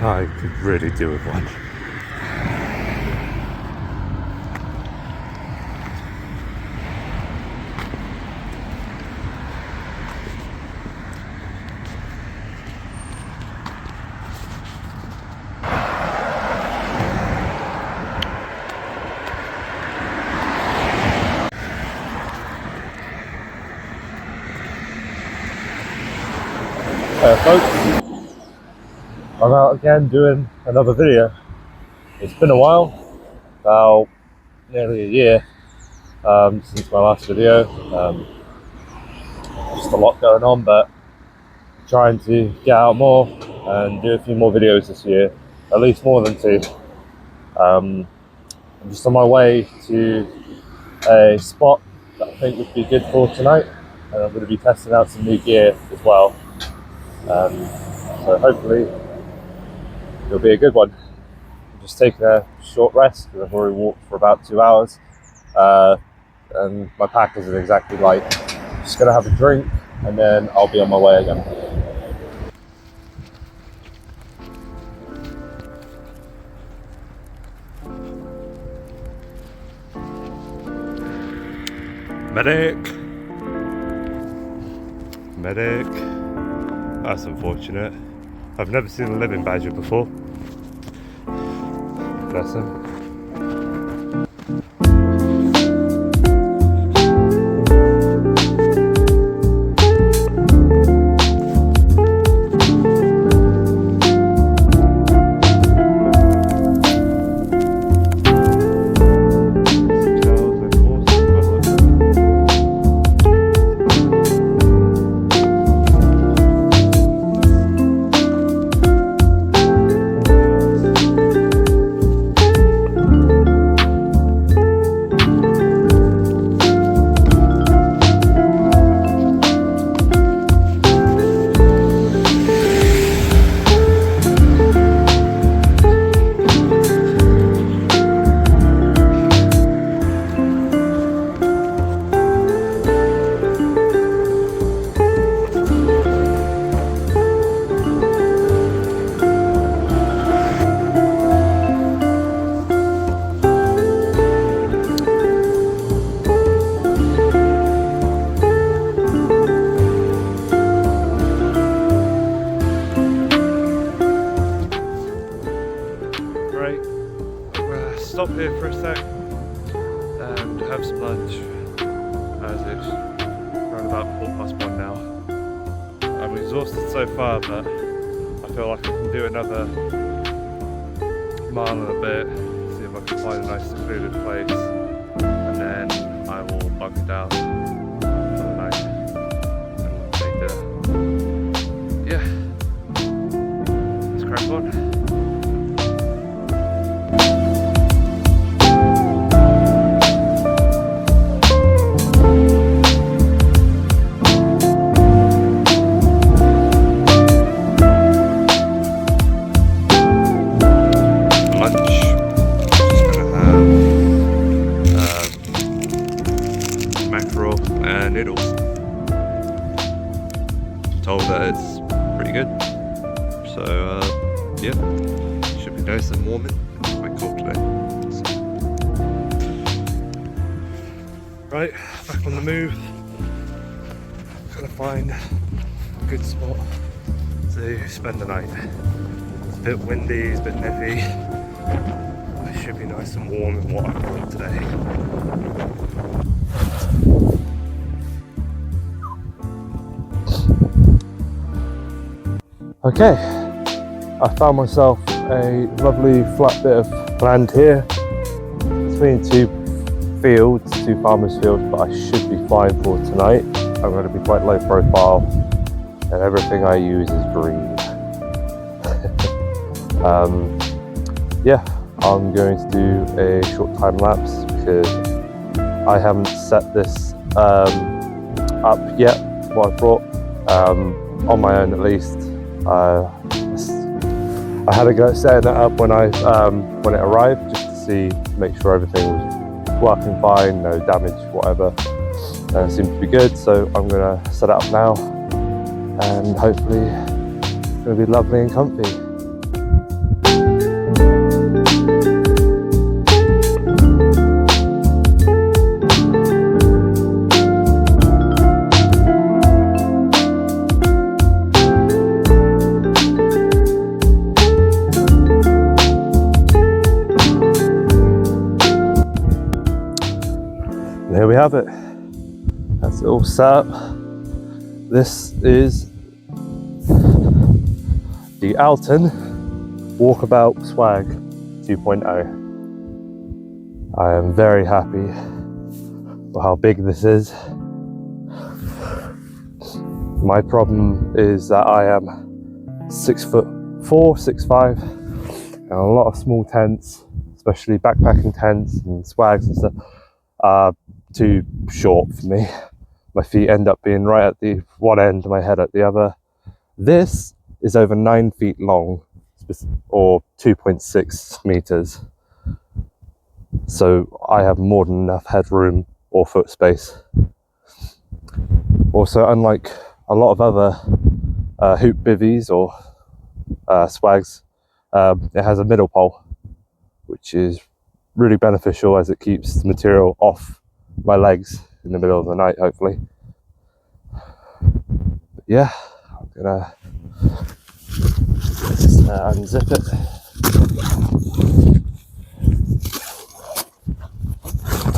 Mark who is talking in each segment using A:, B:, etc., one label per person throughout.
A: I could really do with one. Folks, I'm out again doing another video. It's been a while, about nearly a year since my last video. Just a lot going on, but trying to get out more and do a few more videos this year, at least more than 2. I'm just on my way to a spot that I think would be good for tonight, and I'm going to be testing out some new gear as well. So hopefully it'll be a good one. I'm just taking a short rest because I've already walked for about 2 hours, and my pack isn't exactly light. Just gonna have a drink and then I'll be on my way again. Medic. That's unfortunate. I've never seen a living badger before. Bless him. Stop here for a sec and have some lunch, as it's around about 1:15 now. I'm exhausted so far, but I feel like I can do another mile and a bit, see if I can find a nice secluded place, and then I will bunker down for the night and take dinner. Yeah, let's crack on. Told that it's pretty good, so yeah, should be nice and warm. It's quite cold today, so. Right, back on the move. Gotta find a good spot to spend the night. It's a bit windy, it's a bit nippy. It should be nice and warm in what I've brought today. Okay, I found myself a lovely flat bit of land here between 2 fields, 2 farmers' fields, but I should be fine for tonight. I'm going to be quite low profile and everything I use is green. Yeah, I'm going to do a short time lapse because I haven't set this up yet, what I brought, on my own at least. I had a go at setting that up when it arrived, just to see, make sure everything was working fine, no damage, whatever. It seemed to be good, so I'm gonna set it up now, and hopefully it's gonna be lovely and comfy. There we have it. That's it all set up. This is the Alton Walkabout Swag 2.0. I am very happy for how big this is. My problem is that I am 6'4", 6'5", and a lot of small tents, especially backpacking tents and swags and stuff, are too short for me. My feet end up being right at the one end, my head at the other. This is over 9 feet long, or 2.6 meters. So I have more than enough headroom or foot space. Also, unlike a lot of other hoop bivvies or swags, it has a middle pole, which is really beneficial as it keeps the material off my legs in the middle of the night, hopefully. But yeah, I'm gonna just unzip it.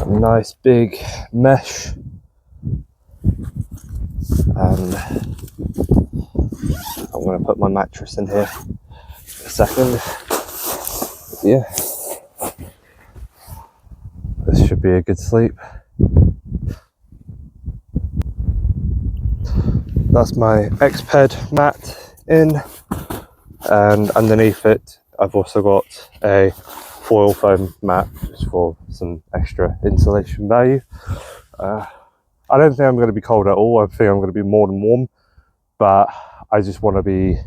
A: A nice big mesh, and I'm gonna put my mattress in here in a second. Yeah, this should be a good sleep. That's my Exped mat in, and underneath it I've also got a foil foam mat just for some extra insulation value. I don't think I'm going to be cold at all. I think I'm going to be more than warm, but I just want to be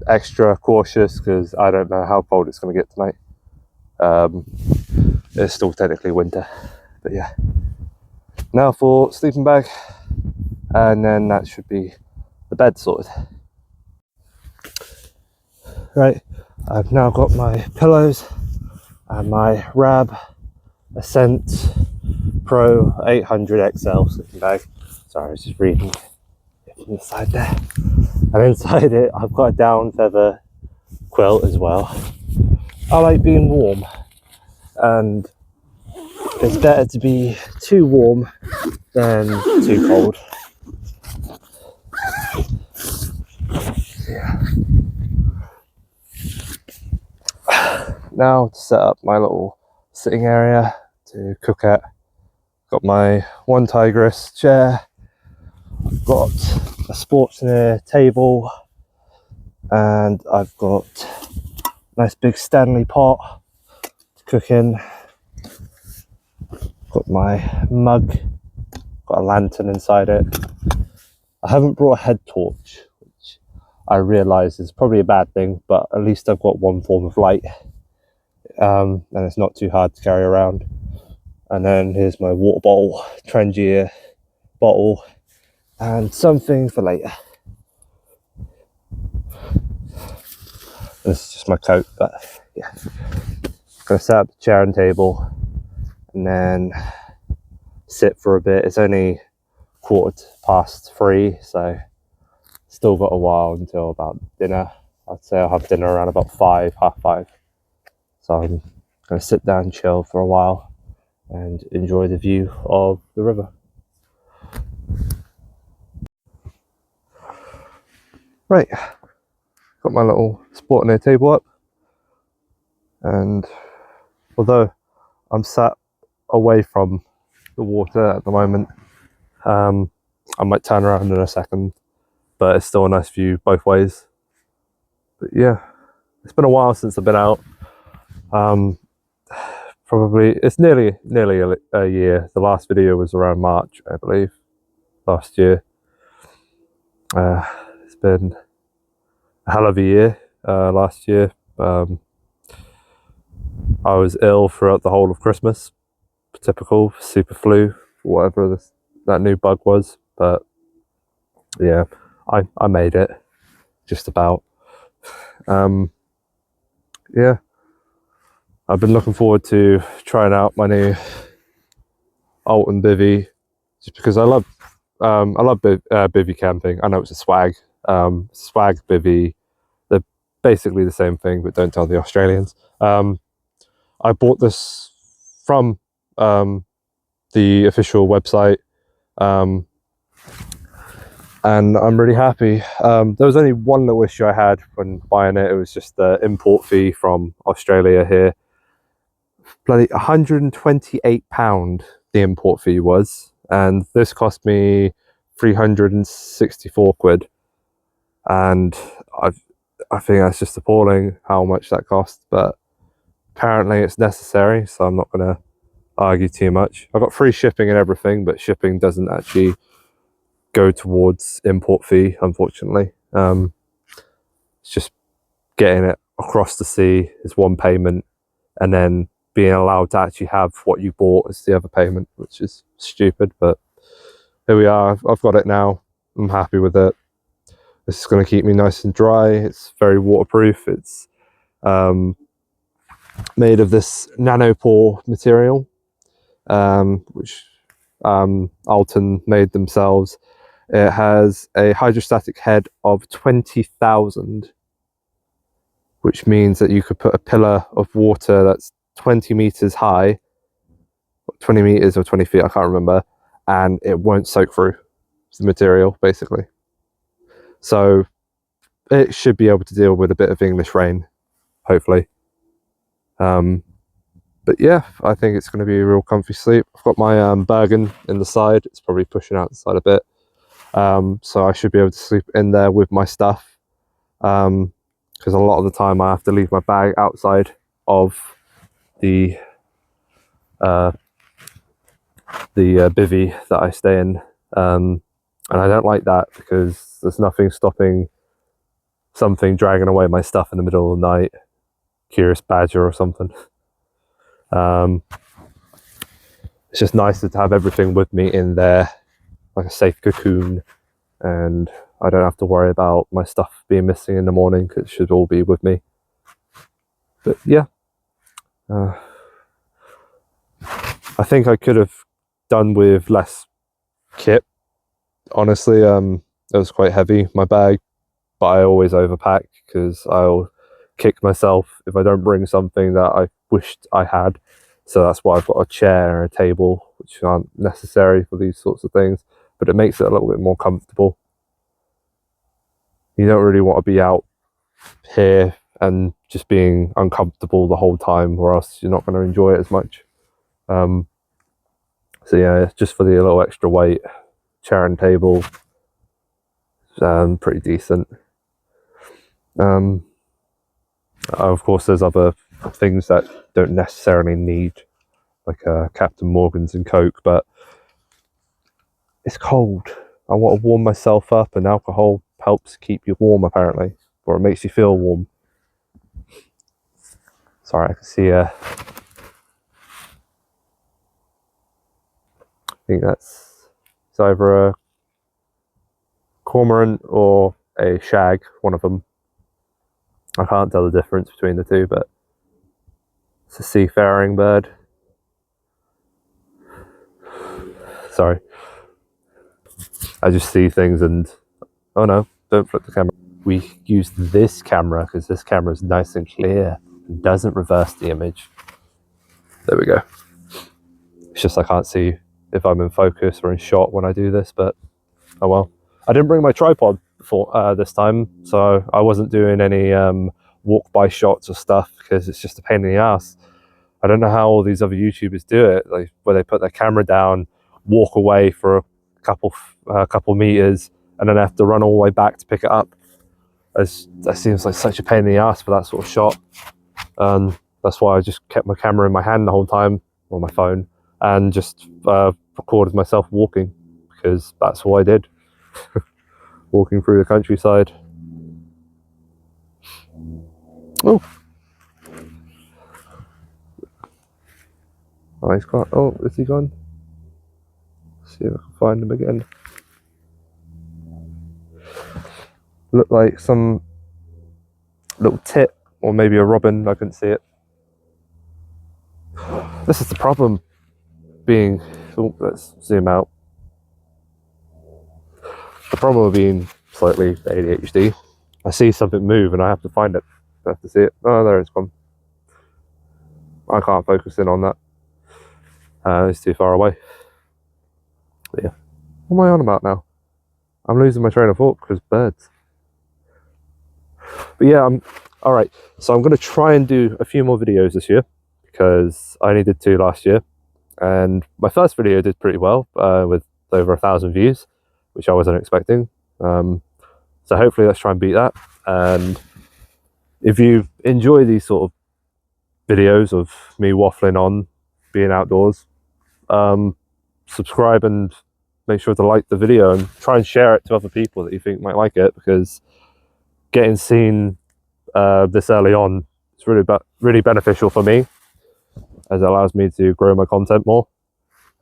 A: extra cautious because I don't know how cold it's going to get tonight. It's still technically winter, but yeah. Now for sleeping bag, and then that should be the bed sorted. Right, I've now got my pillows and my Rab Ascent Pro 800 XL sleeping bag. Sorry, I was just reading it from the side there. And inside it, I've got a down feather quilt as well. I like being warm, and it's better to be too warm than too cold. Yeah. Now to set up my little sitting area to cook at. Got my Onetigris chair, I've got a Sportneer table, and I've got a nice big Stanley pot to cook in. Got my mug, got a lantern inside it. I haven't brought a head torch, which I realise is probably a bad thing, but at least I've got one form of light, and it's not too hard to carry around. And then here's my water bottle, Trangia bottle, and something for later. This is just my coat, but yeah. Gonna set up the chair and table and then sit for a bit. It's only 3:15, so still got a while until about dinner. I'd say I'll have dinner around about 5, half 5. So I'm gonna sit down, chill for a while, and enjoy the view of the river. Right, got my little Sportneer table up, and although I'm sat away from the water at the moment, I might turn around in a second, but it's still a nice view both ways. But yeah, it's been a while since I've been out. Probably it's nearly a year. The last video was around March, I believe, last year. It's been a hell of a year last year. I was ill throughout the whole of Christmas, typical super flu, whatever that new bug was, but yeah, I made it just about. Yeah, I've been looking forward to trying out my new Alton bivvy, just because I love bivvy camping. I know it's a swag, swag bivvy. They're basically the same thing, but don't tell the Australians. I bought this from the official website, and I'm really happy. There was only one little issue I had when buying it. It was just the import fee from Australia here. Bloody £128 the import fee was, and this cost me 364 quid, and I think that's just appalling how much that costs, but apparently it's necessary, so I'm not going to argue too much. I got free shipping and everything, but shipping doesn't actually go towards import fee, unfortunately. It's just getting it across the sea is one payment, and then being allowed to actually have what you bought as the other payment, which is stupid, but here we are. I've got it now. I'm happy with it. This is going to keep me nice and dry. It's very waterproof. It's made of this nanopore material, which Alton made themselves. It has a hydrostatic head of 20,000, which means that you could put a pillar of water that's 20 meters high, 20 meters or 20 feet, I can't remember, and it won't soak through the material, basically. So it should be able to deal with a bit of English rain, hopefully. But yeah, I think it's going to be a real comfy sleep. I've got my Bergen in the side. It's probably pushing out the side a bit. So I should be able to sleep in there with my stuff. Because a lot of the time I have to leave my bag outside of the bivvy that I stay in. And I don't like that because there's nothing stopping something dragging away my stuff in the middle of the night. Curious badger or something. It's just nice to have everything with me in there, like a safe cocoon, and I don't have to worry about my stuff being missing in the morning because it should all be with me. But yeah, I think I could have done with less kit. Honestly, it was quite heavy, my bag, but I always overpack because I'll kick myself if I don't bring something that I wished I had. So that's why I've got a chair and a table, which aren't necessary for these sorts of things, but it makes it a little bit more comfortable. You don't really want to be out here and just being uncomfortable the whole time, or else you're not going to enjoy it as much. So yeah, just for the little extra weight, chair and table, pretty decent. Of course, there's other things that don't necessarily need, like Captain Morgan's and Coke, but it's cold. I want to warm myself up, and alcohol helps keep you warm, apparently, or it makes you feel warm. Sorry, I can see I think it's either a cormorant or a shag, one of them. I can't tell the difference between the two, but it's a seafaring bird. Sorry. I just see things and, oh no, don't flip the camera. We use this camera because this camera is nice and clear and doesn't reverse the image. There we go. It's just I can't see if I'm in focus or in shot when I do this, but oh well. I didn't bring my tripod for this time, so I wasn't doing any walk-by shots or stuff because it's just a pain in the ass. I don't know how all these other YouTubers do it, like where they put their camera down, walk away for a couple meters, and then have to run all the way back to pick it up. That seems like such a pain in the ass for that sort of shot. That's why I just kept my camera in my hand the whole time, or my phone, and just recorded myself walking, because that's what I did. Walking through the countryside. Oh, he's gone. Oh, is he gone? Let's see if I can find him again. Looked like some little tit, or maybe a robin. I couldn't see it. This is the problem. Being, oh, let's zoom out. The problem with being slightly ADHD, I see something move and I have to find it. I have to see it. Oh, there it's gone. I can't focus in on that. It's too far away. But yeah, what am I on about now? I'm losing my train of thought because birds. But yeah, I'm all right. So I'm going to try and do a few more videos this year because I only did 2 last year, and my first video did pretty well with over 1,000 views, which I wasn't expecting. So hopefully let's try and beat that. And if you enjoy these sort of videos of me waffling on, being outdoors, subscribe and make sure to like the video and try and share it to other people that you think might like it, because getting seen this early on is really beneficial for me, as it allows me to grow my content more.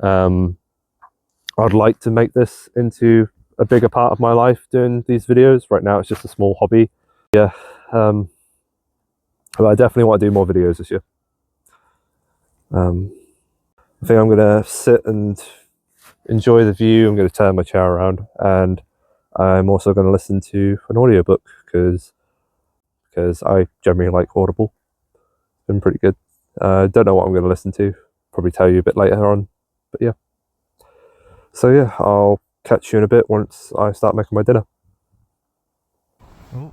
A: I'd like to make this into a bigger part of my life, doing these videos. Right now it's just a small hobby. Yeah, but I definitely want to do more videos this year. I think I'm gonna sit and enjoy the view. I'm going to turn my chair around, and I'm also going to listen to an audiobook because I generally like Audible. It's been pretty good. Don't know what I'm going to listen to. Probably tell you a bit later on. But yeah. So yeah, I'll catch you in a bit once I start making my dinner. Oh.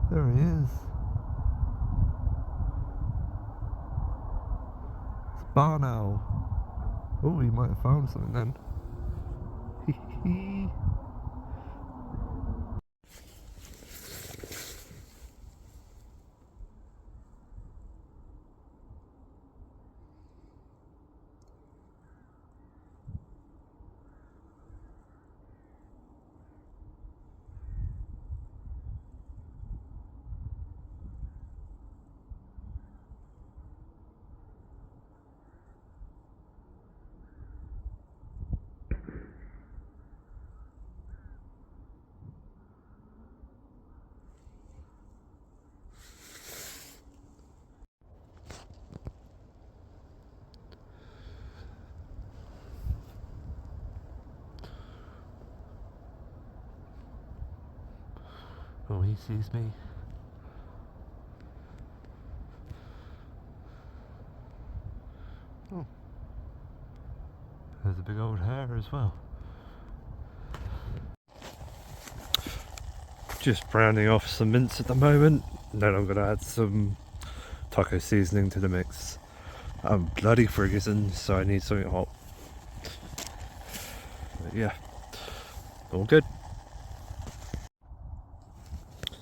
A: There he is. It's barn owl. Oh, he might have found something then. Oh, he sees me. Oh, there's a big old hare as well. Just browning off some mince at the moment, and then I'm going to add some taco seasoning to the mix. I'm bloody freezing, so I need something hot. But yeah, all good.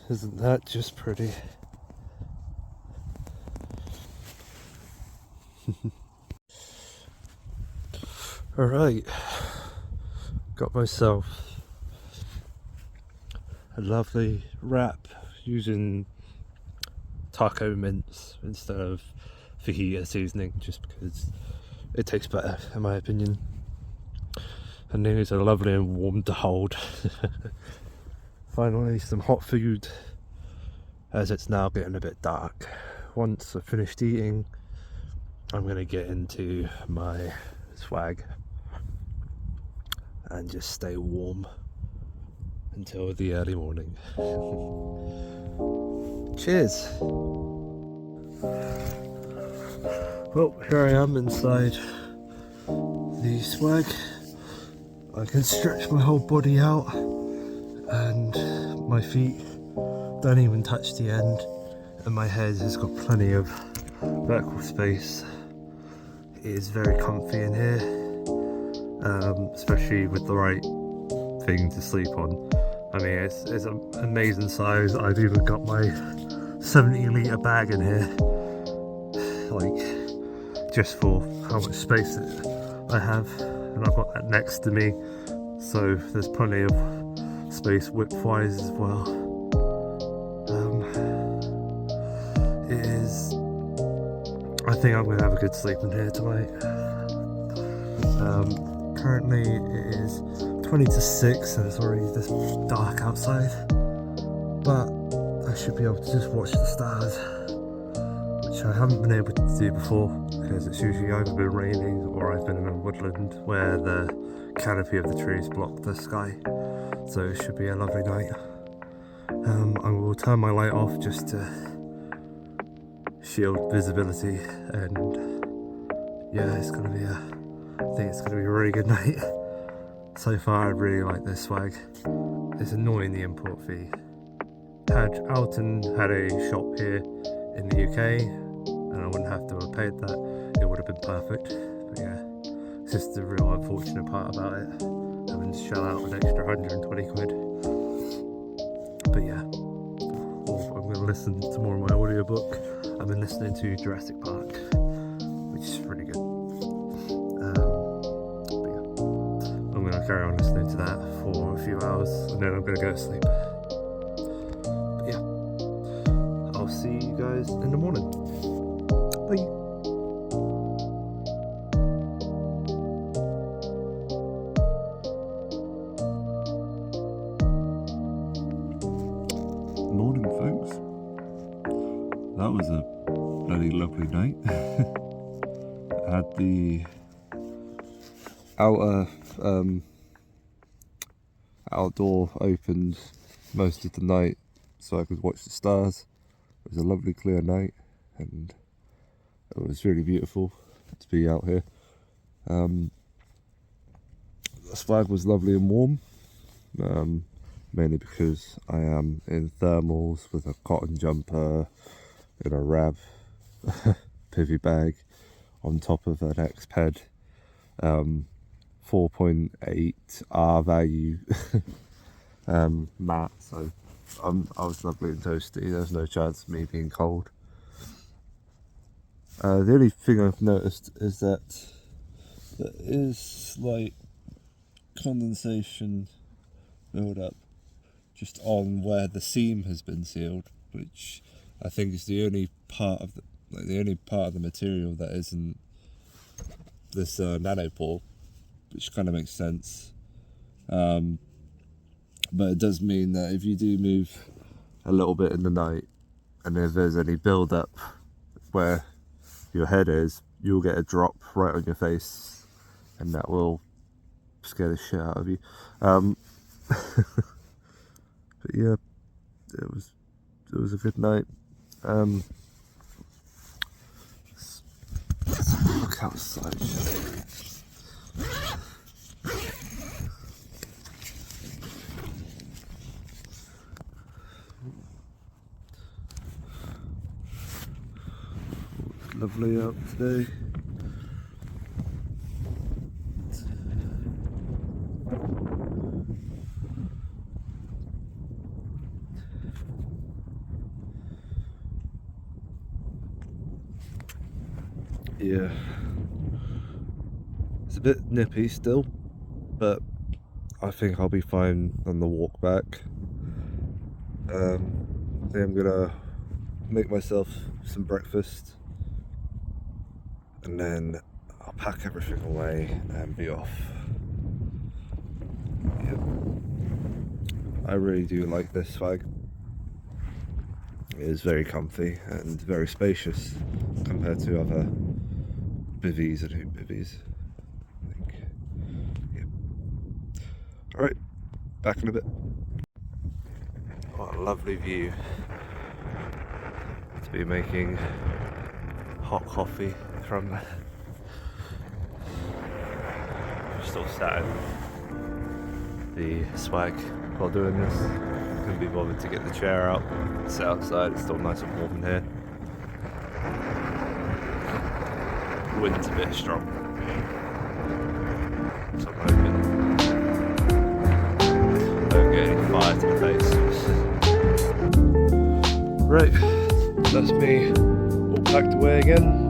A: Isn't that just pretty? Alright, got myself a lovely wrap using taco mince instead of fajita seasoning, just because it tastes better in my opinion, and these are lovely and warm to hold. Finally some hot food, as it's now getting a bit dark. Once I've finished eating, I'm going to get into my swag and just stay warm until the early morning. Cheers! Well, here I am inside the swag. I can stretch my whole body out, and my feet don't even touch the end, and my head has got plenty of vertical space. It is very comfy in here, especially with the right thing to sleep on. I mean, it's an amazing size. I've even got my 70-litre bag in here, like, just for how much space I have, and I've got that next to me, so there's plenty of space width-wise as well. I think I'm going to have a good sleep in here tonight. Currently it is 20 to 6 and it's already this dark outside, but I should be able to just watch the stars, which I haven't been able to do before because it's usually either been raining or I've been in a woodland where the canopy of the trees block the sky, so it should be a lovely night. I will turn my light off just to windshield visibility, and yeah, it's gonna be I think it's gonna be a really good night. So far I really like this swag. It's annoying, the import fee. Had Alton had a shop here in the UK and I wouldn't have to have paid that, it would have been perfect. But yeah, it's just the real unfortunate part about it, having to shell out an extra 120 quid. But yeah, I'm going to listen to more of my audiobook. I've been listening to Jurassic Park, which is really good. But yeah, I'm going to carry on listening to that for a few hours and then I'm going to go to sleep. But yeah, I'll see you guys in the morning. Bye. Morning, folks. That was a bloody lovely night. I had the outdoor opened most of the night so I could watch the stars. It was a lovely clear night and it was really beautiful to be out here. The swag was lovely and warm, mainly because I am in thermals with a cotton jumper in a Rab pivy bag on top of an Exped 4.8 R value mat, so I was lovely and toasty. There's no chance of me being cold. The only thing I've noticed is that there is slight condensation build up just on where the seam has been sealed, which I think is the only part of the material that isn't this nanopore, which kind of makes sense. But it does mean that if you do move a little bit in the night and if there's any build up where your head is, you'll get a drop right on your face and that will scare the shit out of you. But yeah, it was a good night. Let's look outside, shall we? Lovely out today. Yeah, it's a bit nippy still, but I think I'll be fine on the walk back. I think I'm gonna make myself some breakfast and then I'll pack everything away and be off. Yep. I really do like this swag. It is very comfy and very spacious compared to other bivvies and hoop bivvies, I think. Yep. Alright, back in a bit. What a lovely view to be making hot coffee from. Still sat in the swag while doing this. Couldn't be bothered to get the chair out, sit outside. It's still nice and warm in here. Wind's a bit strong, so I'm hoping I don't get any fire to the face. Right, that's me all packed away again.